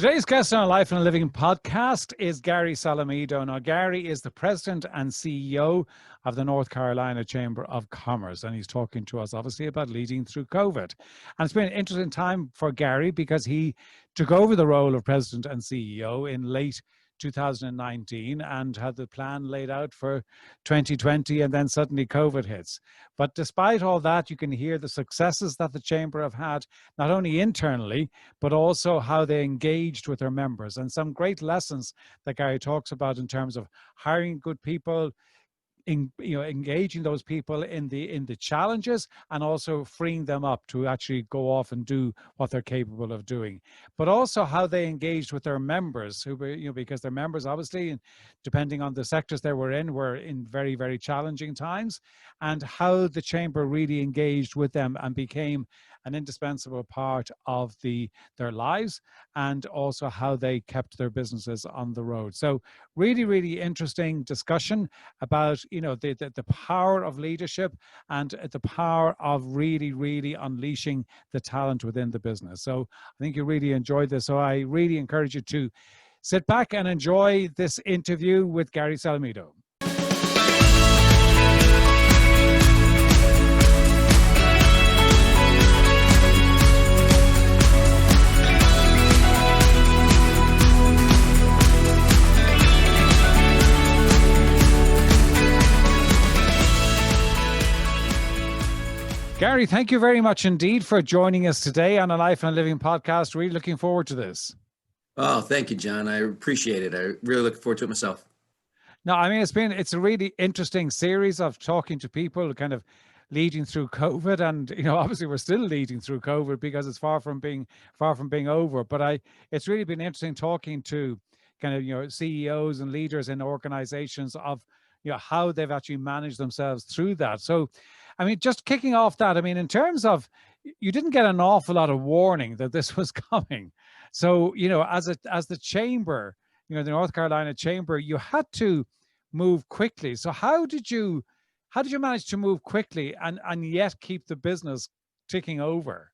Today's guest on our Life and Living podcast is Gary Salamido. Now, Gary is the president and CEO of the North Carolina Chamber of Commerce, and he's talking to us, obviously, about leading through COVID. And it's been an interesting time for Gary because he took over the role of president and CEO in late 2019 and had the plan laid out for 2020, and then suddenly COVID hits. But despite all that, you can hear the successes that the Chamber have had, not only internally, but also how they engaged with their members, and some great lessons that Gary talks about in terms of hiring good people, engaging those people in the challenges, and also freeing them up to actually go off and do what they're capable of doing. But also how they engaged with their members, who were, because their members, obviously, depending on the sectors they were in very, very challenging times, and how the Chamber really engaged with them and became an indispensable part of their lives, and also how they kept their businesses on the road. So really, really interesting discussion about, the power of leadership and the power of really, really unleashing the talent within the business. So I think you really enjoyed this. So I really encourage you to sit back and enjoy this interview with Gary Salamido. Gary, thank you very much indeed for joining us today on a Life and Living podcast. Really looking forward to this. Oh, thank you, John. I appreciate it. I really look forward to it myself. No, I mean, it's a really interesting series of talking to people kind of leading through COVID. And, obviously we're still leading through COVID because it's far from being over. But it's really been interesting talking to kind of, CEOs and leaders in organizations of, how they've actually managed themselves through that. So, I mean, just kicking off that, I mean, in terms of, you didn't get an awful lot of warning that this was coming. So, as the chamber, the North Carolina Chamber, you had to move quickly. So how did you manage to move quickly and yet keep the business ticking over?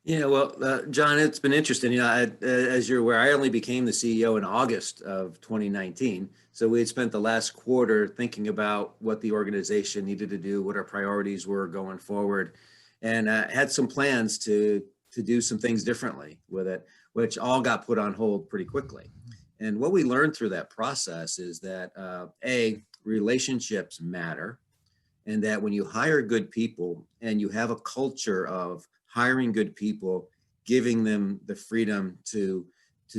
Yeah, well, John, it's been interesting. As you're aware, I only became the CEO in August of 2019. So we had spent the last quarter thinking about what the organization needed to do, what our priorities were going forward, and had some plans to do some things differently with it, which all got put on hold pretty quickly. And what we learned through that process is that relationships matter, and that when you hire good people and you have a culture of hiring good people, giving them the freedom to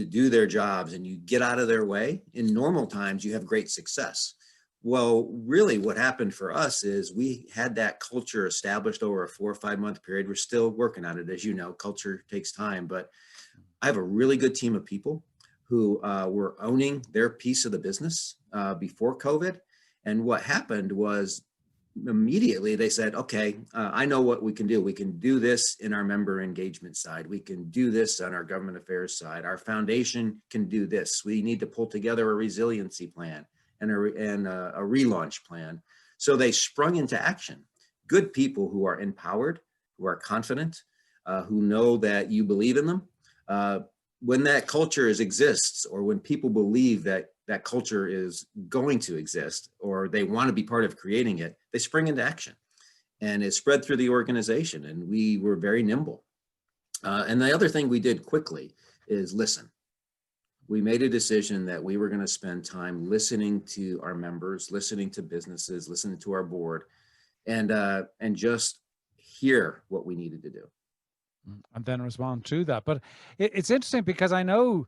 do their jobs, and you get out of their way, in normal times, you have great success. Well, really what happened for us is we had that culture established over a 4 or 5 month period. We're still working on it. As you know, culture takes time, but I have a really good team of people who were owning their piece of the business before COVID. And what happened was, immediately they said, okay, I know what we can do. We can do this in our member engagement side. We can do this on our government affairs side. Our foundation can do this. We need to pull together a resiliency plan and a relaunch plan. So they sprung into action. Good people who are empowered, who are confident, who know that you believe in them. When that culture exists, or when people believe that that culture is going to exist, or they want to be part of creating it, they spring into action, and it spread through the organization, and we were very nimble. And the other thing we did quickly is listen. We made a decision that we were going to spend time listening to our members, listening to businesses, listening to our board, and just hear what we needed to do. And then respond to that. But it's interesting because I know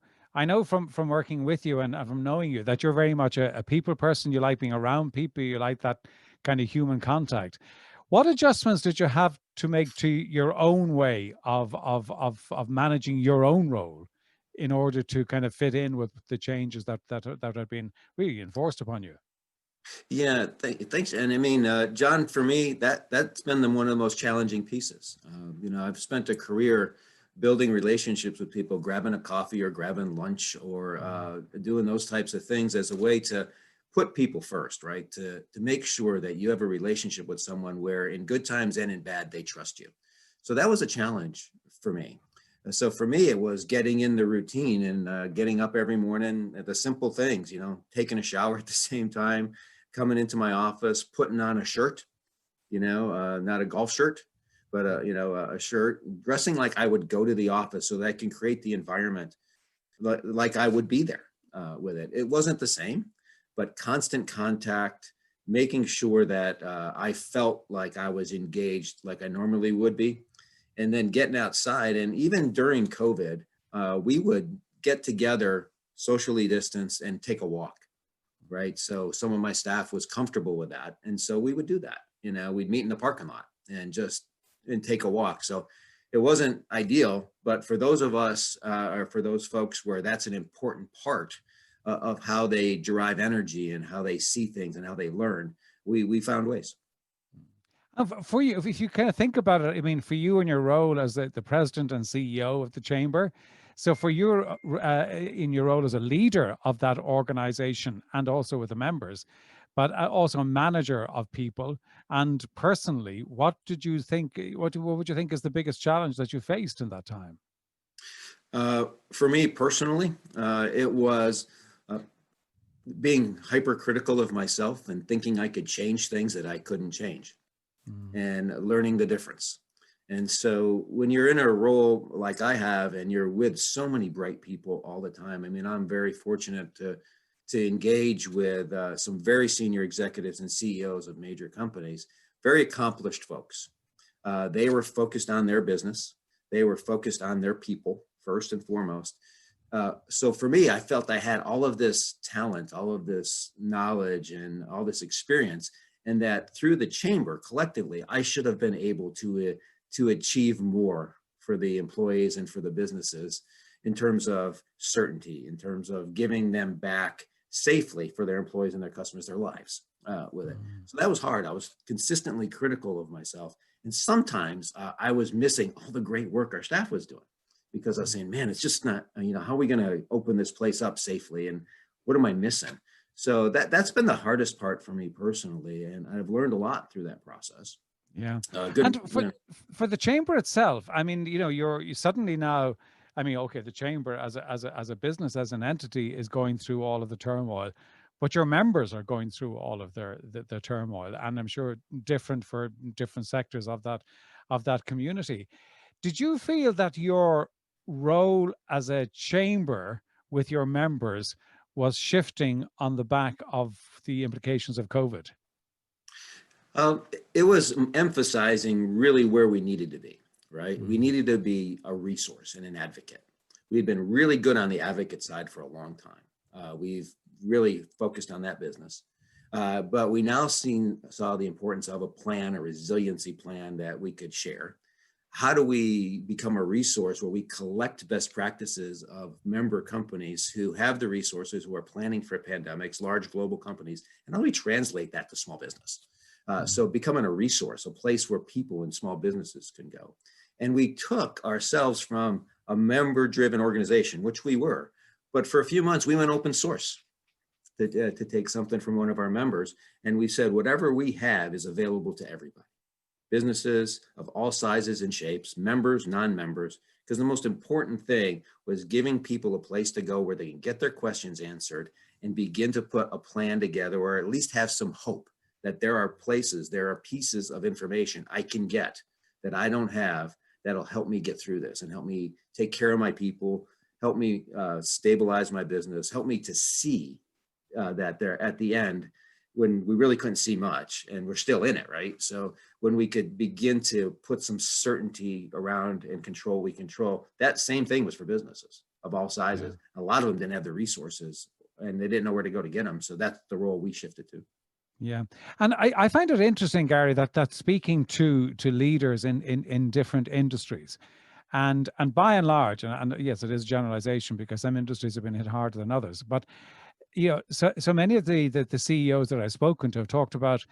from working with you and from knowing you that you're very much a people person. You like being around people. You like that kind of human contact. What adjustments did you have to make to your own way of managing your own role in order to kind of fit in with the changes that have been really enforced upon you? Yeah, thanks. And I mean, John, for me, that's been one of the most challenging pieces. I've spent a career building relationships with people, grabbing a coffee or grabbing lunch, or doing those types of things as a way to put people first, right? To make sure that you have a relationship with someone where in good times and in bad, they trust you. So that was a challenge for me. So for me, it was getting in the routine and getting up every morning at the simple things, taking a shower at the same time, coming into my office, putting on a shirt, not a golf shirt, but a shirt, dressing like I would go to the office so that I can create the environment like I would be there with it. It wasn't the same, but constant contact, making sure that I felt like I was engaged like I normally would be, and then getting outside. And even during COVID, we would get together, socially distance, and take a walk, right? So some of my staff was comfortable with that. And so we would do that. We'd meet in the parking lot and take a walk. So it wasn't ideal, but for those of us, or for those folks where that's an important part of how they derive energy and how they see things and how they learn, we found ways. For you, if you kind of think about it, I mean, for you in your role as the president and CEO of the chamber, so for your in your role as a leader of that organization and also with the members, but also a manager of people, and personally, what did you think? What would you think is the biggest challenge that you faced in that time? For me personally, it was being hypercritical of myself and thinking I could change things that I couldn't change, and learning the difference. And so when you're in a role like I have and you're with so many bright people all the time, I mean, I'm very fortunate to engage with some very senior executives and CEOs of major companies, very accomplished folks. They were focused on their business. They were focused on their people first and foremost. So for me, I felt I had all of this talent, all of this knowledge, and all this experience, and that through the chamber collectively, I should have been able to achieve more for the employees and for the businesses in terms of certainty, in terms of giving them back safely for their employees and their customers, their lives with it. So that was hard. I was consistently critical of myself. And sometimes I was missing all the great work our staff was doing, because I was saying, man, it's just not, how are we going to open this place up safely? And what am I missing? So that's been the hardest part for me personally. And I've learned a lot through that process. Yeah. Good. And for the chamber itself, I mean, you suddenly now, I mean, okay, the chamber as a business, as an entity, is going through all of the turmoil, but your members are going through all of the turmoil, and I'm sure different for different sectors of that community. Did you feel that your role as a chamber with your members was shifting on the back of the implications of COVID? It was emphasizing really where we needed to be, right? We needed to be a resource and an advocate. We've been really good on the advocate side for a long time. We've really focused on that business. But we now saw the importance of a plan, a resiliency plan that we could share. How do we become a resource where we collect best practices of member companies who have the resources, who are planning for pandemics, large global companies, and how do we translate that to small business? So becoming a resource, a place where people and small businesses can go. And we took ourselves from a member-driven organization, which we were, but for a few months we went open source to take something from one of our members. And we said, whatever we have is available to everybody. Businesses of all sizes and shapes, members, non-members, because the most important thing was giving people a place to go where they can get their questions answered and begin to put a plan together, or at least have some hope that there are places, there are pieces of information I can get that I don't have that'll help me get through this and help me take care of my people, help me stabilize my business, help me to see that they're at the end, when we really couldn't see much and we're still in it, right? So when we could begin to put some certainty around and control, we control. That same thing was for businesses of all sizes. Yeah. A lot of them didn't have the resources and they didn't know where to go to get them. So that's the role we shifted to. Yeah. And I find it interesting, Gary, that speaking to leaders in different industries, and by and large, and yes, it is generalization because some industries have been hit harder than others, but so many of the CEOs that I've spoken to have talked about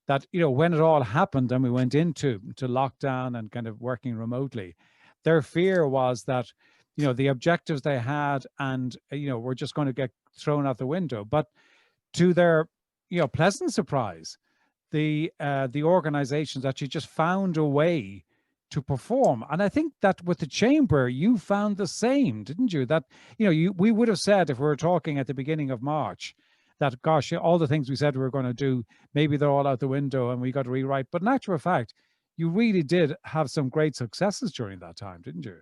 that, when it all happened and we went into lockdown and kind of working remotely, their fear was that, the objectives they had and, were just going to get thrown out the window. But to their, pleasant surprise, the organizations actually just found a way to perform. And I think that with the chamber, you found the same, didn't you? That, we would have said, if we were talking at the beginning of March, that, gosh, all the things we said we were going to do, maybe they're all out the window and we got to rewrite. But in actual fact, you really did have some great successes during that time, didn't you?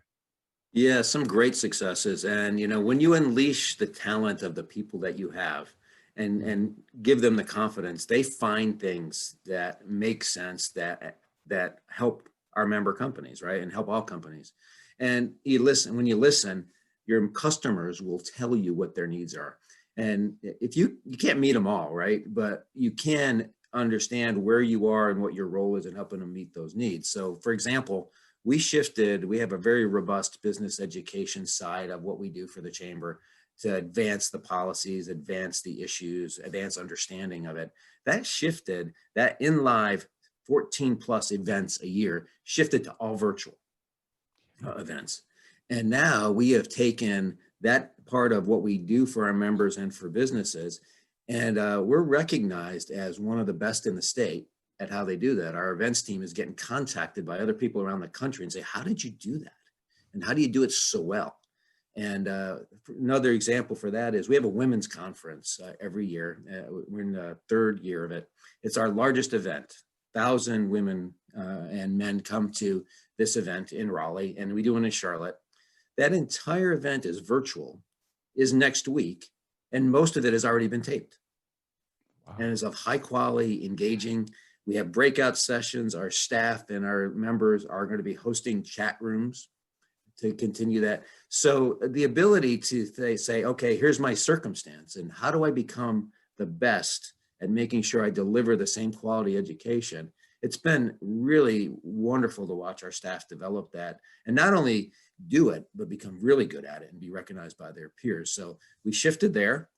Yeah, some great successes. And when you unleash the talent of the people that you have and give them the confidence, they find things that make sense, that help our member companies, right? And help all companies. And when you listen, your customers will tell you what their needs are. And if you can't meet them all, right? But you can understand where you are and what your role is in helping them meet those needs. So for example, we have a very robust business education side of what we do for the chamber to advance the policies, advance the issues, advance understanding of it. That shifted, that in live 14 plus events a year shifted to all virtual events. And now we have taken that part of what we do for our members and for businesses, and we're recognized as one of the best in the state at how they do that. Our events team is getting contacted by other people around the country and say, how did you do that? And how do you do it so well? And another example for that is we have a women's conference every year. We're in the third year of it. It's our largest event. 1,000 women and men come to this event in Raleigh, and we do one in Charlotte. That entire event is virtual, is next week, and most of it has already been taped. Wow. And is of high quality, engaging. We have breakout sessions. Our staff and our members are going to be hosting chat rooms to continue that. So the ability to say, okay, here's my circumstance, and how do I become the best at making sure I deliver the same quality education? It's been really wonderful to watch our staff develop that, and not only do it, but become really good at it and be recognized by their peers. So we shifted there.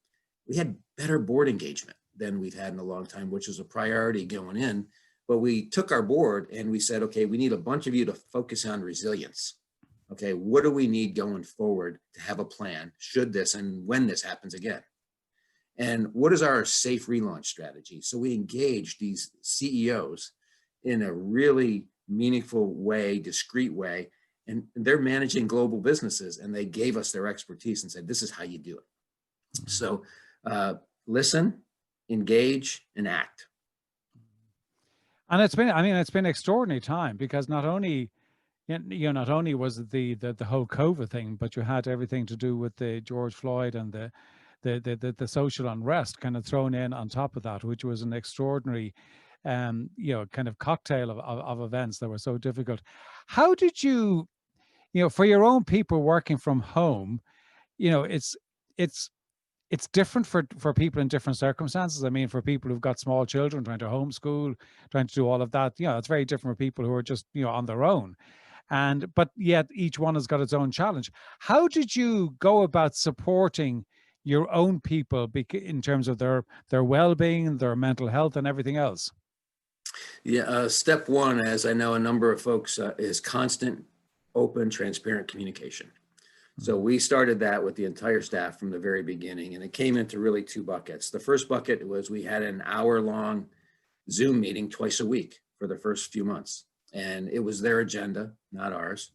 We had better board engagement than we've had in a long time, which was a priority going in. But we took our board and we said, okay, we need a bunch of you to focus on resilience. Okay, what do we need going forward to have a plan should this and when this happens again? And what is our safe relaunch strategy? So we engaged these CEOs in a really meaningful way, discreet way, and they're managing global businesses, and they gave us their expertise and said, this is how you do it. So listen, engage, and act. And it's been extraordinary time, because not only was it the whole COVID thing, but you had everything to do with the George Floyd and the social unrest kind of thrown in on top of that, which was an extraordinary kind of cocktail of events that were so difficult. How did you, for your own people working from home, it's different for people in different circumstances. I mean, for people who've got small children, trying to homeschool, trying to do all of that, it's very different for people who are just, on their own. But yet each one has got its own challenge. How did you go about supporting your own people in terms of their well-being, their mental health, and everything else? Yeah, step one, as I know a number of folks, is constant, open, transparent communication. So we started that with the entire staff from the very beginning, and it came into really two buckets. The first bucket was we had an hour-long Zoom meeting twice a week for the first few months, and it was their agenda, not ours.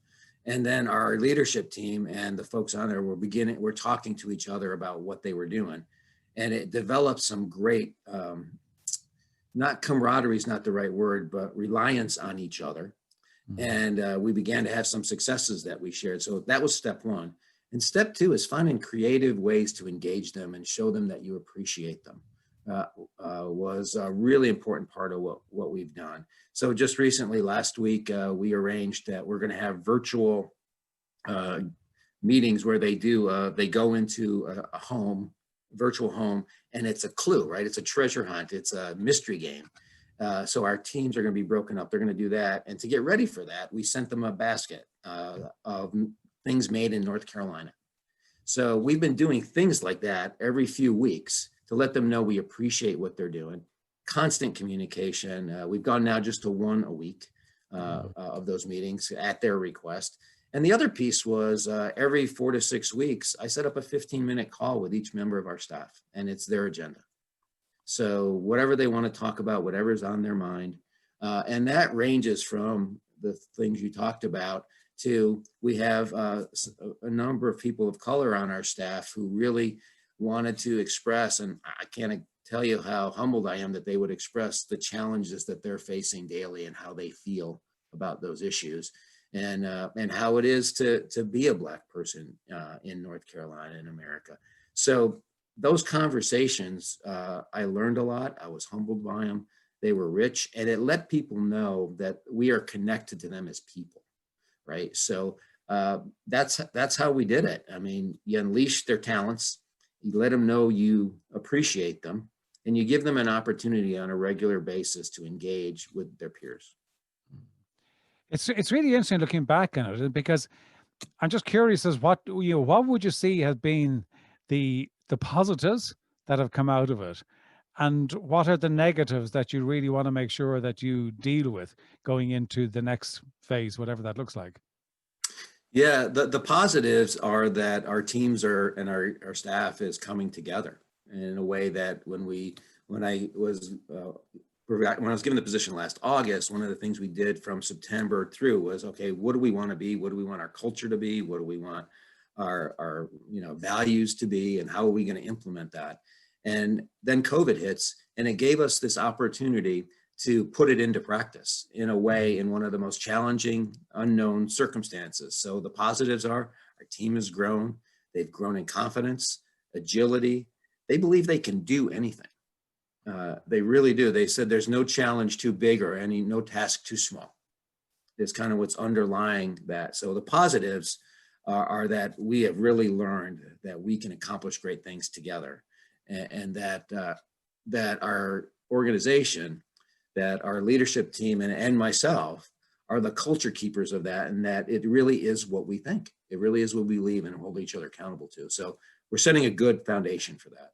And then our leadership team and the folks on there were talking to each other about what they were doing, and it developed some great, not camaraderie is not the right word, but reliance on each other. And we began to have some successes that we shared. So that was step one. And step two is finding creative ways to engage them and show them that you appreciate them. Was a really important part of what we've done. So just recently, last week, we arranged that we're going to have virtual meetings where they go into a virtual home, and it's a clue, right? It's a treasure hunt. It's a mystery game. So our teams are going to be broken up. They're going to do that. And to get ready for that, we sent them a basket of things made in North Carolina. So we've been doing things like that every few weeks to let them know we appreciate what they're doing. Constant communication. We've gone now just to one a week of those meetings at their request. And the other piece was every 4 to 6 weeks, I set up a 15-minute call with each member of our staff, and it's their agenda. So whatever they want to talk about, whatever's on their mind, and that ranges from the things you talked about, to we have a number of people of color on our staff who really wanted to express, and I can't tell you how humbled I am that they would express the challenges that they're facing daily and how they feel about those issues, and how it is to be a Black person in North Carolina, in America. So those conversations, I learned a lot. I was humbled by them. They were rich, and it let people know that we are connected to them as people, right? So that's how we did it. I mean, you unleash their talents, you let them know you appreciate them, and you give them an opportunity on a regular basis to engage with their peers. It's really interesting looking back on it, because I'm just curious as what would you see have been the positives that have come out of it, and what are the negatives that you really want to make sure that you deal with going into the next phase, whatever that looks like? Yeah, the positives are that our teams and our staff is coming together in a way that when I was given the position last August, one of the things we did from September through was, okay, what do we want to be? What do we want our culture to be? What do we want our values to be? And how are we going to implement that? And then COVID hits, and it gave us this opportunity to put it into practice in a way, in one of the most challenging, unknown circumstances. So the positives are our team has grown. They've grown in confidence, agility. They believe they can do anything. They really do. They said there's no challenge too big or no task too small. It's kind of what's underlying that. So the positives are that we have really learned that we can accomplish great things together, and that our organization, that our leadership team and myself are the culture keepers of that, and that it really is what we think. It really is what we believe and hold each other accountable to. So we're setting a good foundation for that.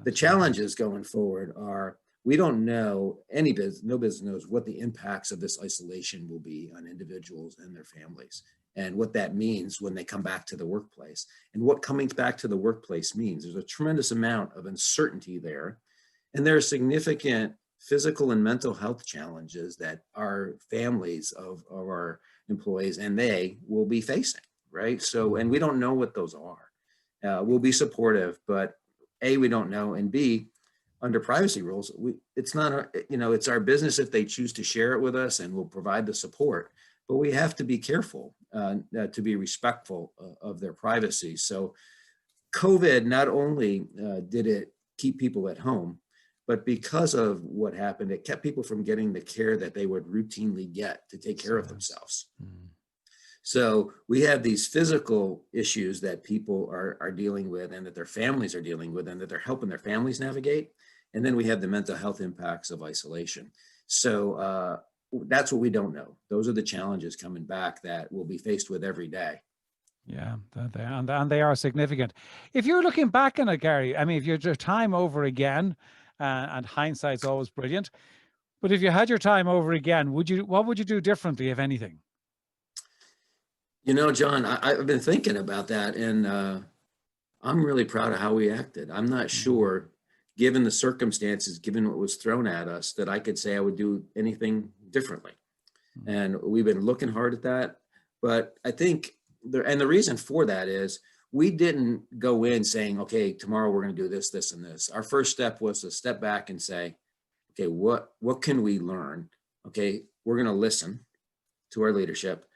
The challenges going forward are, we don't know, no business knows what the impacts of this isolation will be on individuals and their families, and what that means when they come back to the workplace, and what coming back to the workplace means. There's a tremendous amount of uncertainty there, and there are significant physical and mental health challenges that our families of our employees and they will be facing, right? So, and we don't know what those are. We'll be supportive, but A, we don't know, and B, under privacy rules, it's not, it's our business if they choose to share it with us, and we'll provide the support, but we have to be careful to be respectful of their privacy. So COVID, not only did it keep people at home, but because of what happened, it kept people from getting the care that they would routinely get to take care of themselves. Mm-hmm. So we have these physical issues that people are dealing with, and that their families are dealing with, and that they're helping their families navigate. And then we have the mental health impacts of isolation. So that's what we don't know. Those are the challenges coming back that we'll be faced with every day. Yeah, and they are significant. If you're looking back on it, Gary, I mean, if you had your time over again, and hindsight's always brilliant, but if you had your time over again, what would you do differently, if anything? John, I've been thinking about that, and I'm really proud of how we acted. I'm not sure, given the circumstances, given what was thrown at us, that I could say I would do anything differently. And we've been looking hard at that. But I think, the reason for that is, we didn't go in saying, okay, tomorrow we're going to do this, this, and this. Our first step was to step back and say, okay, what can we learn? Okay, we're going to listen to our leadership.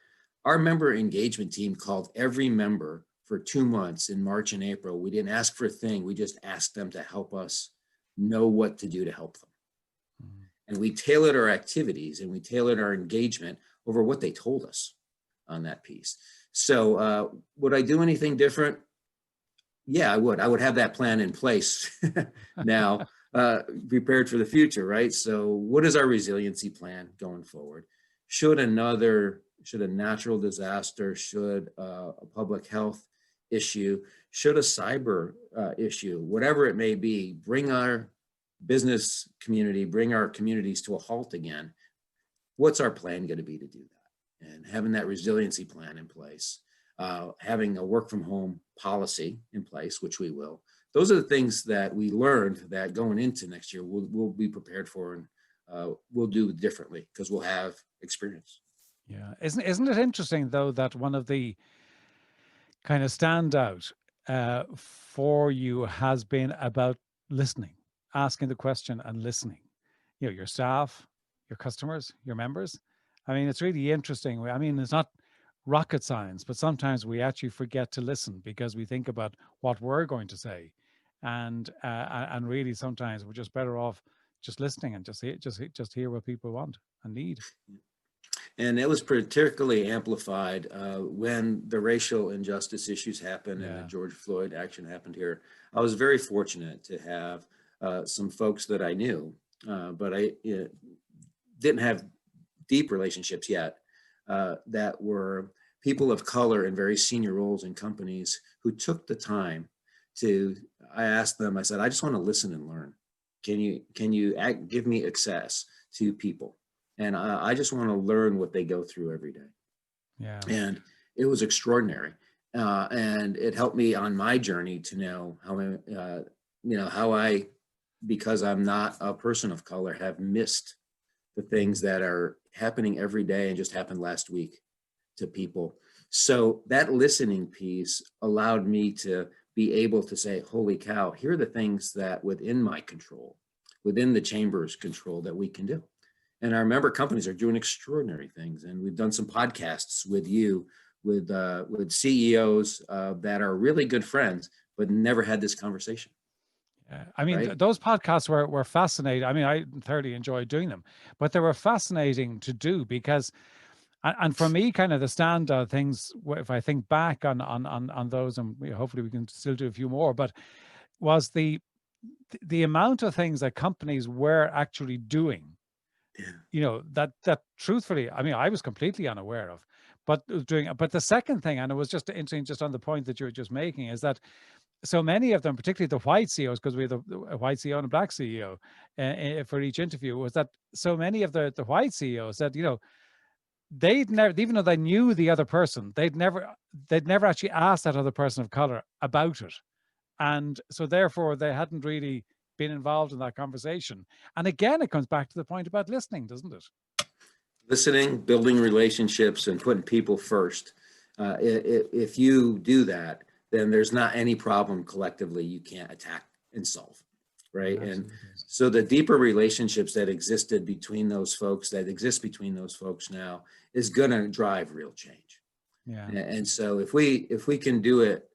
Our member engagement team called every member for 2 months in March and April. We didn't ask for a thing. We just asked them to help us know what to do to help them. Mm-hmm. And we tailored our activities, and we tailored our engagement over what they told us on that piece. So would I do anything different? Yeah, I would. I would have that plan in place now, prepared for the future, right? So what is our resiliency plan going forward? Should a natural disaster, should a public health issue, should a cyber issue, whatever it may be, bring our business community, bring our communities to a halt again, what's our plan going to be to do that? And having that resiliency plan in place, having a work from home policy in place, which we will. Those are the things that we learned that going into next year we'll be prepared for, and we'll do differently because we'll have experience. Yeah. Isn't it interesting though that one of the kind of standout for you has been about listening, asking the question and listening. You know, your staff, your customers, your members. I mean, it's really interesting. I mean, it's not rocket science, but sometimes we actually forget to listen because we think about what we're going to say, and really sometimes we're just better off just listening and just hear what people want and need. And it was particularly amplified when the racial injustice issues happened and the Yeah. George Floyd action happened here. I was very fortunate to have some folks that I knew, but I didn't have deep relationships yet, that were people of color in very senior roles in companies who took the time to, I asked them, I said, I just want to listen and learn. Can you give me access to people? And I just want to learn what they go through every day. Yeah. And it was extraordinary. And it helped me on my journey to know how I, because I'm not a person of color, have missed the things that are happening every day and just happened last week to people. So that listening piece allowed me to be able to say, holy cow, here are the things that within my control, within the chamber's control, that we can do. And our member companies are doing extraordinary things. And we've done some podcasts with you, with CEOs that are really good friends, but never had this conversation. Yeah. I mean, Right? those podcasts were fascinating. I mean, I thoroughly enjoyed doing them, but they were fascinating to do because, and for me, kind of the standout things, if I think back on those, and hopefully we can still do a few more, but was the amount of things that companies were actually doing, Yeah. you know, that truthfully, I mean, I was completely unaware of, but doing. But the second thing, and it was just interesting, just on the point that you were just making, is that so many of them, particularly the white CEOs, because we have a white CEO and a black CEO for each interview, was that so many of the white CEOs said, you know, they'd never, even though they knew the other person, they'd never actually asked that other person of color about it, and so therefore they hadn't really been involved in that conversation. And again, it comes back to the point about listening, doesn't it? Listening, building relationships, and putting people first. If you do that, then there's not any problem collectively you can't attack and solve, right? And Absolutely. so the deeper relationships that existed between those folks, that exist between those folks now, is going to drive real change. Yeah. And so if we can do it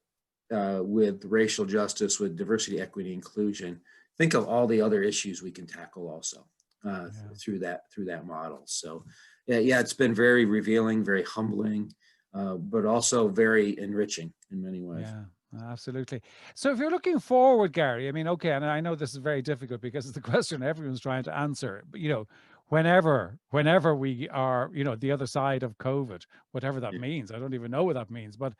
with racial justice, with diversity, equity, inclusion, think of all the other issues we can tackle also Yeah. through that model. So yeah, it's been very revealing, very humbling, but also very enriching in many ways. Yeah, absolutely. So if you're looking forward, Gary, I mean, okay, and I know this is very difficult because it's the question everyone's trying to answer, but you know, whenever we are, you know, the other side of COVID, whatever that Yeah. means, I don't even know what that means, but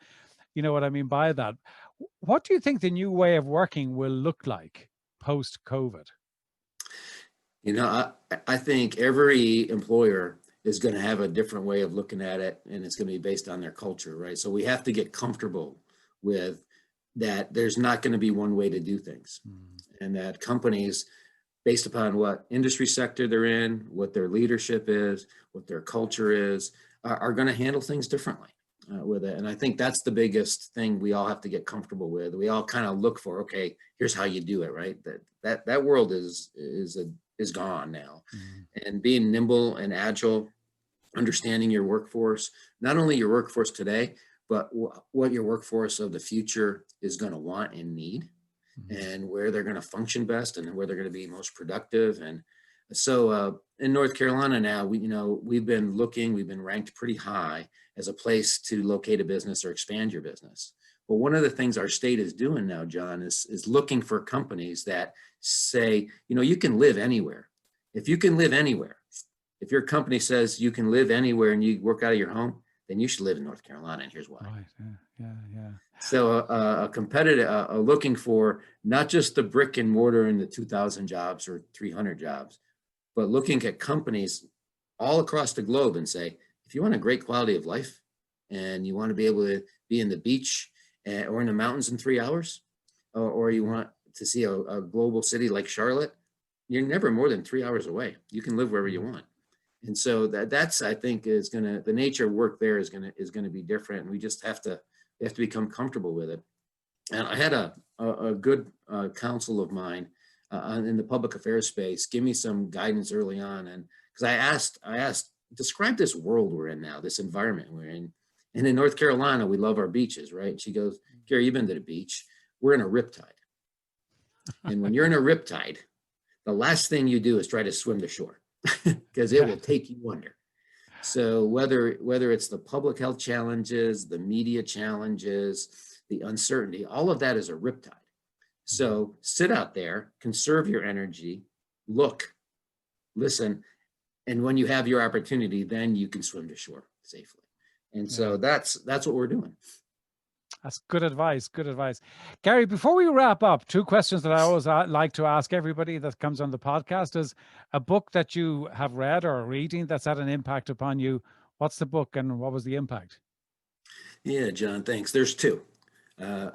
you know what I mean by that. What do you think the new way of working will look like post COVID? I think every employer is going to have a different way of looking at it, and it's going to be based on their culture, right? So we have to get comfortable with that. There's not going to be one way to do things, Mm, and that companies, based upon what industry sector they're in, what their leadership is, what their culture is, are going to handle things differently with it. And I think that's the biggest thing we all have to get comfortable with. We all kind of look for, okay, here's how you do it, right? That world is gone now. mm, And being nimble and agile, understanding your workforce, not only your workforce today, but what your workforce of the future is going to want and need, mm. and where they're going to function best and where they're going to be most productive. And so in North Carolina now, we've been ranked pretty high as a place to locate a business or expand your business. But one of the things our state is doing now, John, is looking for companies that say, you can live anywhere. If you can live anywhere, if your company says you can live anywhere and you work out of your home, then you should live in North Carolina, and here's why. Right. Yeah. Yeah. Yeah. So a competitive, looking for not just the brick and mortar and the 2,000 jobs or 300 jobs, but looking at companies all across the globe and say, if you want a great quality of life and you want to be able to be in the beach or in the mountains in 3 hours, or you want to see a global city like Charlotte, you're never more than 3 hours away. You can live wherever you want. And so that's, I think, the nature of work there is gonna be different. And we just have to become comfortable with it. And I had a good counsel of mine in the public affairs space give me some guidance early on. And because I asked, describe this world we're in now, this environment we're in. And in North Carolina, we love our beaches, right? And she goes, Gary, you've been to the beach. We're in a riptide. And when you're in a riptide, the last thing you do is try to swim to shore because it will take you under. So whether it's the public health challenges, the media challenges, the uncertainty, all of that is a riptide. So sit out there, conserve your energy, look, listen, and when you have your opportunity, then you can swim to shore safely. And so that's what we're doing. That's good advice. Good advice. Gary, before we wrap up, two questions that I always like to ask everybody that comes on the podcast is a book that you have read or reading that's had an impact upon you. What's the book and what was the impact? Yeah, John, thanks. There's two.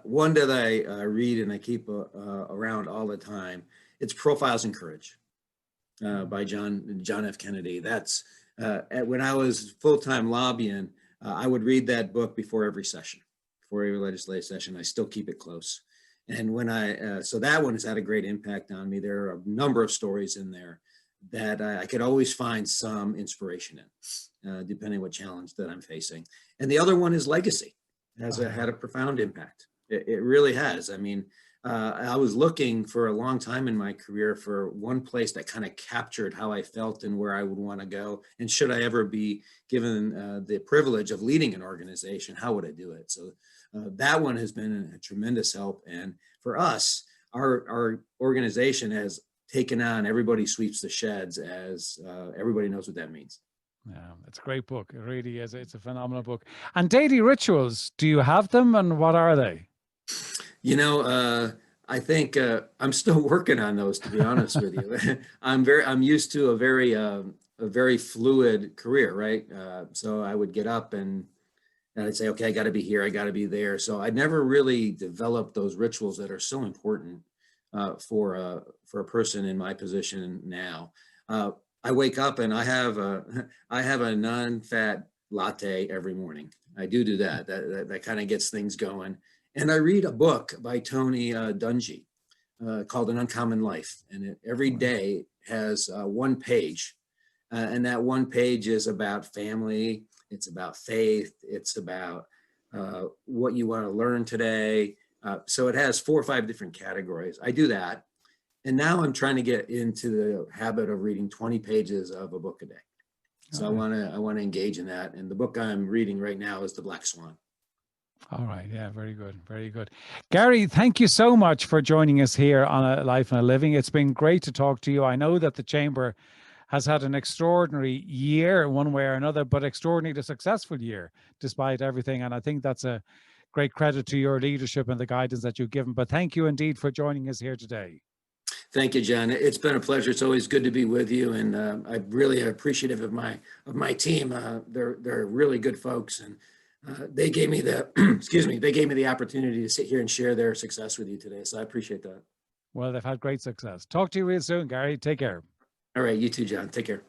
One that I read and I keep around all the time. It's Profiles in Courage by John F. Kennedy. That's when I was full-time lobbying, I would read that book before every session. For every legislative session. I still keep it close. And when so that one has had a great impact on me. There are a number of stories in there that I could always find some inspiration in, depending what challenge that I'm facing. And the other one is Legacy. It has had a profound impact. It really has. I mean, I was looking for a long time in my career for one place that kind of captured how I felt and where I would want to go. And should I ever be given the privilege of leading an organization, how would I do it? So that one has been a tremendous help. And for us, our organization has taken on Everybody Sweeps the Sheds, as everybody knows what that means. Yeah, it's a great book. It really is. It's a phenomenal book. And daily rituals, do you have them and what are they? You know, I think I'm still working on those, to be honest with you. I'm used to a very fluid career, right? So I would get up and I'd say, okay, I got to be here, I got to be there. So I never really developed those rituals that are so important for a person in my position now. I wake up and I have a non-fat latte every morning. I do that. That kind of gets things going. And I read a book by Tony Dungy called An Uncommon Life. And every day has one page. And that one page is about family. It's about faith. It's about what you want to learn today. So it has 4 or 5 different categories. I do that. And now I'm trying to get into the habit of reading 20 pages of a book a day. So I want to engage in that. And the book I'm reading right now is The Black Swan. All right. Yeah, very good. Very good. Gary, thank you so much for joining us here on A Life and a Living. It's been great to talk to you. I know that the Chamber has had an extraordinary year one way or another, but extraordinarily successful year despite everything. And I think that's a great credit to your leadership and the guidance that you've given. But thank you indeed for joining us here today. Thank you, John. It's been a pleasure. It's always good to be with you, and I'm really appreciative of my team. They're really good folks, and they gave me the they gave me the opportunity to sit here and share their success with you today. So I appreciate that. Well, they've had great success. Talk to you real soon, Gary. Take care. All right, you too, John. Take care.